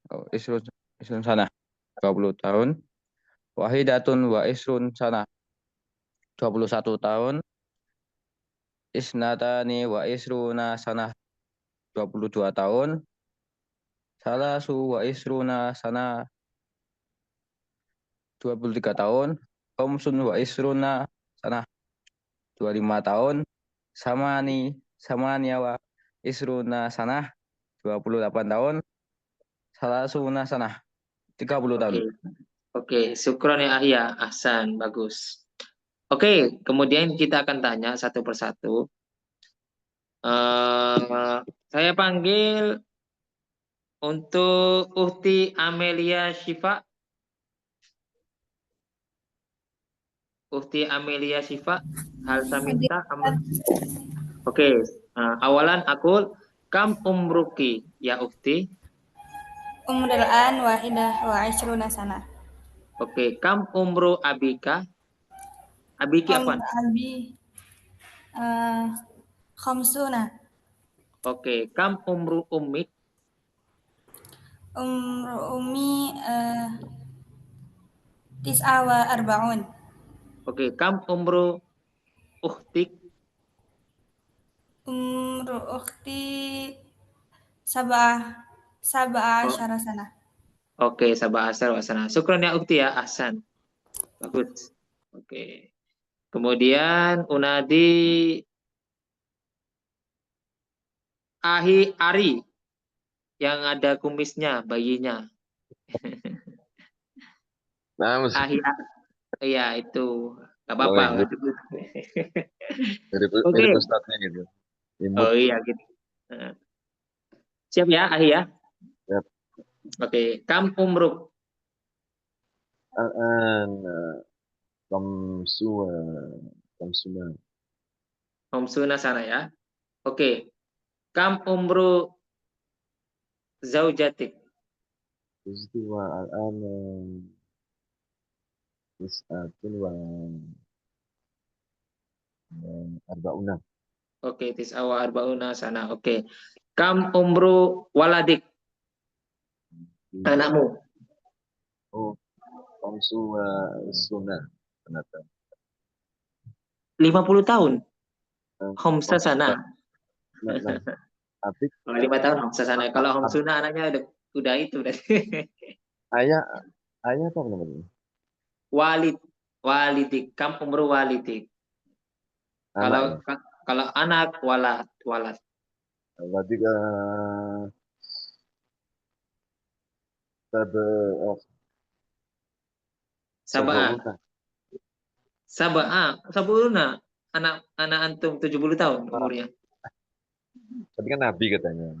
Oh, isrun sana 20 tahun. Wahidatun wa isrun sana 21 tahun. Isnatani wa isruna sana 22 tahun. Salasu wa isruna sana 23 tahun. Khamsun wa isruna sana 25 tahun. Samania wa isruna sana 28 tahun. Salasuna sana 30 tahun. Oke, syukron ya Ahya. Ahsan, bagus. Oke, kemudian kita akan tanya satu persatu. Saya panggil untuk Uhti Amelia Syifa. Ukti Amelia Syifa, hal saminta aman. Oke, awalan aku kam umruki ya ukti. Umrul an wahidah wa ishruna sana. Oke, kam umru abika. Abiki apa? Abi khamsuna. Oke, kam umru ummik. Umru ummi tis'a wa arba'un. Oke, kam umru uhtik. Umru ukhti sab'ah asyara sana. Oke, sabah asar wasana. Syukran ya ukti ya, ahsan. Bagus. Oke. Kemudian unadi Ahi Ari yang ada kumisnya, bayinya. Nah, Ahi, iya itu. Gak kalau apa-apa. imut Oke. mirip ustadznya gitu. Imut. Oh iya gitu. Siap ya, Ahi ya? Siap. Oke, kam umruk. Kamsuna. Homsuna sana ya. Oke. Kam umru zaujatik. Istiwa al-ana tis'atun wa arba'una. Oke, tis'awa arba'una sana. Oke. Kam umru waladik. Anakmu. Oh, kamsu wa sunnah. 50 tahun. Homsa sana. Atik. 5 tahun Homsa sana. Kalau Homsuna anaknya udah itu. Ayah apa namanya? Walidik. Kam umru walidik. Kalau anak walad. Waladik Sabuna. Anak antum 70 tahun umurnya. Tapi kan Nabi katanya.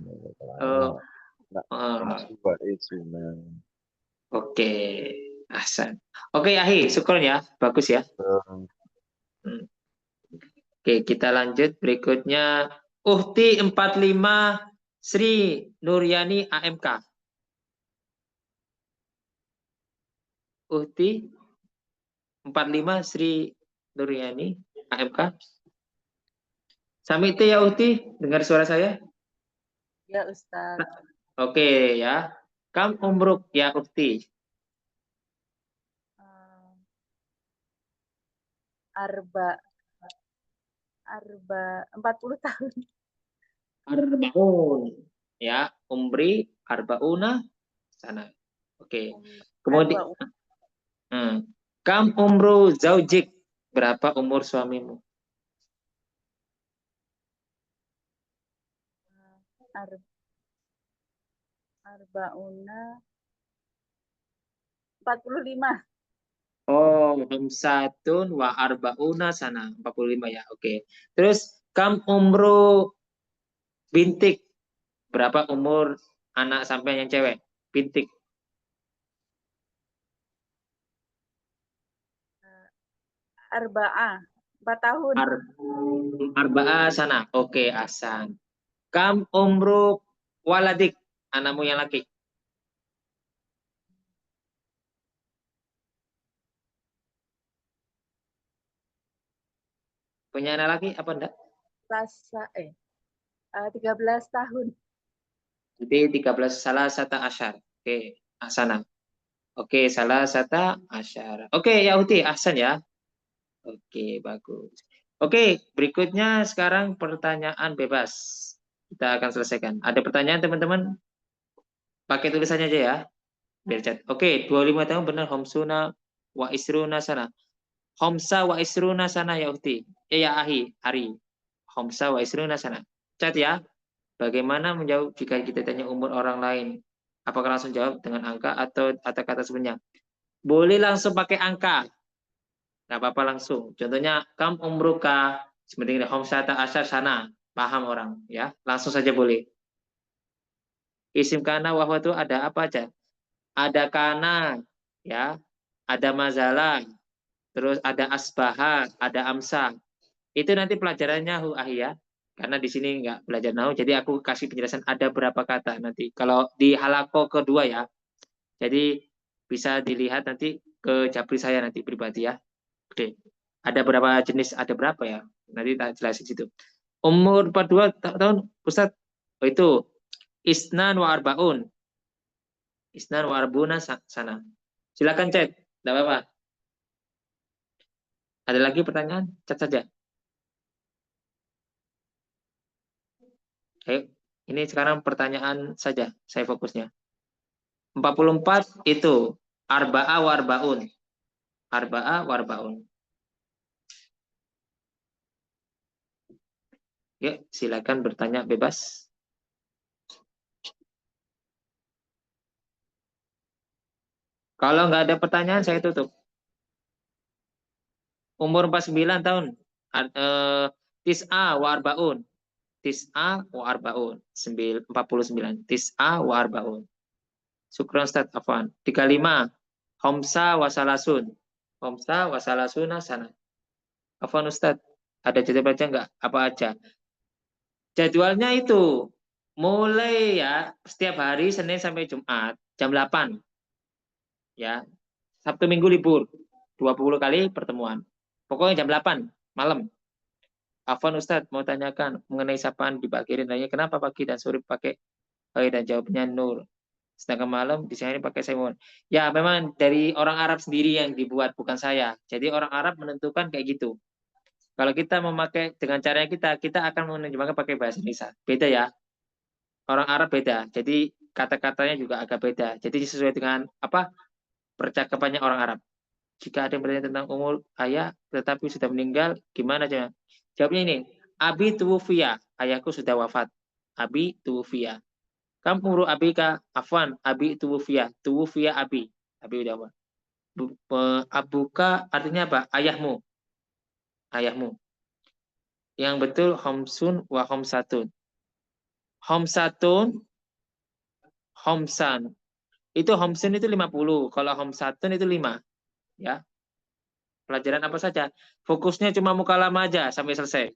Oke, ahsan. Oke, Ahi, syukur ya. Bagus ya. Oke, kita lanjut berikutnya. Uhti 45 Sri Nuryani AMK. Uhti 45 Sri Nuryani AMK. Samite ya Uhti, dengar suara saya? Ya Ustaz. Oke ya. Kam umruk ya Uhti? Arba 40 tahun. Arbaun ya, umri arbauna sana. Oke. Kemudian kam umru zaujik, berapa umur suamimu? Arbauna 45. Oh, hamsatun wa arbauna sana, 45 ya. Oke. Terus kam umru bintik, berapa umur anak sampai yang cewek? Bintik. Arba'ah 4 tahun. Arba'ah sana. Oke, ahsan. Kam umru waladik, anakmu yang laki? Punya anak laki apa enggak? 13 tahun. Jadi 13 salah satu asyar. Oke, ahsana. Oke, salah satu asyar. Oke, ya Uti, ahsan ya. Oke, bagus. Oke, berikutnya sekarang pertanyaan bebas. Kita akan selesaikan. Ada pertanyaan teman-teman? Pakai tulisannya aja ya. Biar chat. Oke, 25 tahun benar homsuna wa isruna sana. Homsa wa isruna sana ya Uti. Ya Ahi, Hari. Homsa wa isruna sana. Chat ya. Bagaimana menjawab jika kita tanya umur orang lain? Apakah langsung jawab dengan angka atau kata sebenarnya? Boleh langsung pakai angka. Nggak apa-apa langsung. Contohnya, kam umruka. Seperti ini, homsata asar sana. Paham orang. Ya, langsung saja boleh. Isim kana wahwa itu ada apa aja? Ada kana. Ya, ada mazalah. terus ada asbaha, ada amsa. Itu nanti pelajarannya ya. Karena di sini nggak belajar nahu, jadi aku kasih penjelasan ada berapa kata nanti. Kalau di halako kedua ya, jadi bisa dilihat nanti ke Japri saya nanti pribadi ya. Oke, ada berapa jenis, ada berapa ya? Nanti tak jelasin situ. Umur 42 tahun, Ustaz. Oh, itu isnan wa arbaun. Isnan wa arbuna sana. Silakan chat, tidak apa-apa. Ada lagi pertanyaan? Chat saja. Ayo, ini sekarang pertanyaan saja, saya fokusnya. 44 itu arba'a warbaun. Arba'a warbaun. Ya, silakan bertanya bebas. Kalau nggak ada pertanyaan, saya tutup. Umur 49 tahun. Tis'a warbaun. Tis'a wa arbaun. 49. Tis'a wa arbaun. Syukran Ustaz Afwan. 35. Homsa wasalasun. Homsa wasalasuna sana. Afwan Ustaz. Ada jadwal baca nggak? Apa aja? Jadwalnya itu mulai ya setiap hari Senin sampai Jumat jam 8. Ya. Sabtu Minggu libur. 20 kali pertemuan. Pokoknya jam 8 malam. Afwan Ustadz mau tanyakan mengenai sapaan di pagi hari, kenapa pagi dan sore pakai dan jawabnya Nur. Sedangkan malam di sini pakai Simon. Ya memang dari orang Arab sendiri yang dibuat, bukan saya. Jadi orang Arab menentukan kayak gitu. Kalau kita memakai dengan caranya kita akan menerjemahkan pakai bahasa Indonesia. Beda ya. Orang Arab beda. Jadi kata-katanya juga agak beda. Jadi sesuai dengan apa percakapannya orang Arab. Jika ada yang bertanya tentang umur ayah tetapi sudah meninggal, gimana aja? Jawabnya ini, Abi tuwufiya, ayahku sudah wafat. Abi tuwufiya. Kamu abika, afwan, Abi tuwufiya. Tuwufiya abi. Abi udah apa? Abuka artinya apa? Ayahmu. Ayahmu. Yang betul homsun wa homsatun. Homsatun, homsan. Itu homsun itu 50. Kalau homsatun itu 5. Ya. Pelajaran apa saja? Fokusnya cuma mukalamah aja sampai selesai.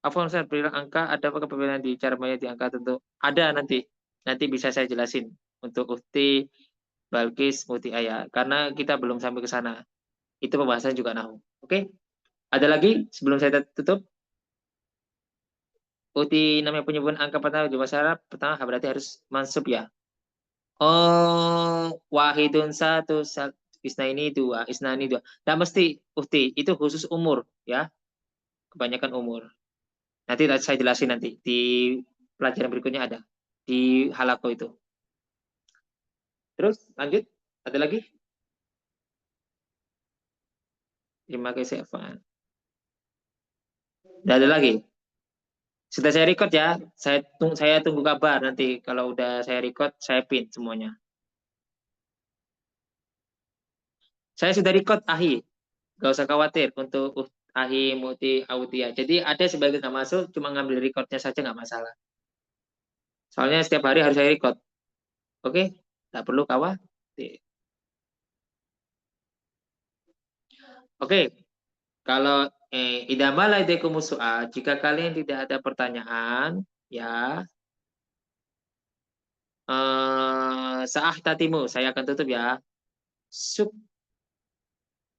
Afwan Ustaz, bilang angka ada apa perbedaan di cara banyak di angka tentu? Ada nanti. Nanti bisa saya jelasin untuk Ukti, Balkis, Muti Ayah. Karena kita belum sampai ke sana. Itu pembahasan juga nahu. Oke? Ada lagi sebelum saya tutup? Ukti namanya penyebutan angka pertama di bahasa Arab. Pertama berarti harus mansub ya. Oh, wahidun satu. Isna ini 2, isna ini 2. Tidak mesti Ukti, itu khusus umur ya. Kebanyakan umur. Nanti saya jelasin nanti di pelajaran berikutnya ada di halako itu. Terus lanjut, ada lagi? Terima kasih Evan. Tidak ada lagi. Sudah saya record ya. Saya tunggu kabar nanti kalau udah saya record saya pin semuanya. Saya sudah record Ahi. Gak usah khawatir untuk Ahi, Muti, Autia. Jadi ada sebagian nggak masuk, cuma ngambil recordnya saja nggak masalah. Soalnya setiap hari harus saya record. Oke? Tak perlu khawatir. Oke. Kalau idamala idekumus soal, jika kalian tidak ada pertanyaan, ya. Sa'ah tatimu, saya akan tutup ya.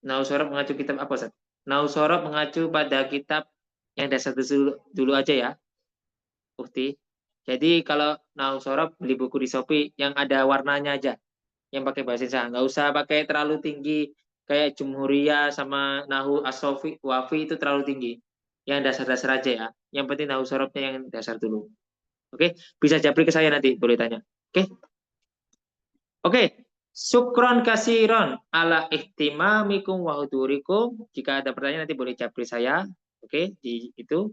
Nausorab mengacu kitab apa, Ustaz? Nausorab mengacu pada kitab yang dasar dulu aja ya, Ukti. Jadi kalau Nausorab beli buku di Shopee yang ada warnanya aja, yang pakai bahasa Indonesia. Nggak usah pakai terlalu tinggi kayak Jumhuriyah sama Nahu As-Sofi, Wafi itu terlalu tinggi. Yang dasar-dasar aja ya. Yang penting Nausorabnya yang dasar dulu. Oke, bisa japri ke saya nanti, boleh tanya. Oke. Syukron kasiron ala ihtimamikum wa hudurikum. Jika ada pertanyaan nanti boleh japri saya. Oke, di itu.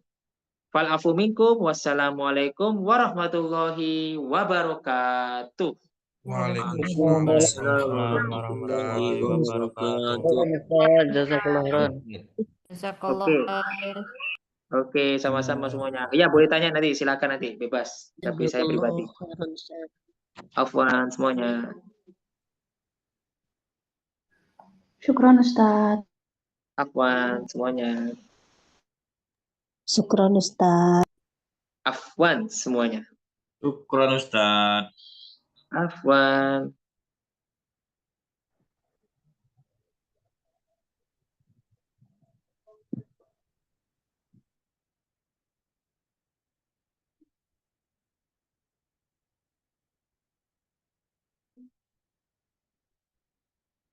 Fal afu minkum. Wassalamualaikum warahmatullahi wabarakatuh. Waalaikumsalam warahmatullahi wabarakatuh. Jazakallah khairan. Jazakallah khair. Oke, sama-sama semuanya. Ya, boleh tanya nanti, silakan nanti, bebas. Tapi saya pribadi. Afwan semuanya. Syukron Ustaz. Afwan semuanya. Syukron Ustaz. Afwan semuanya. Syukran Ustaz. Afwan.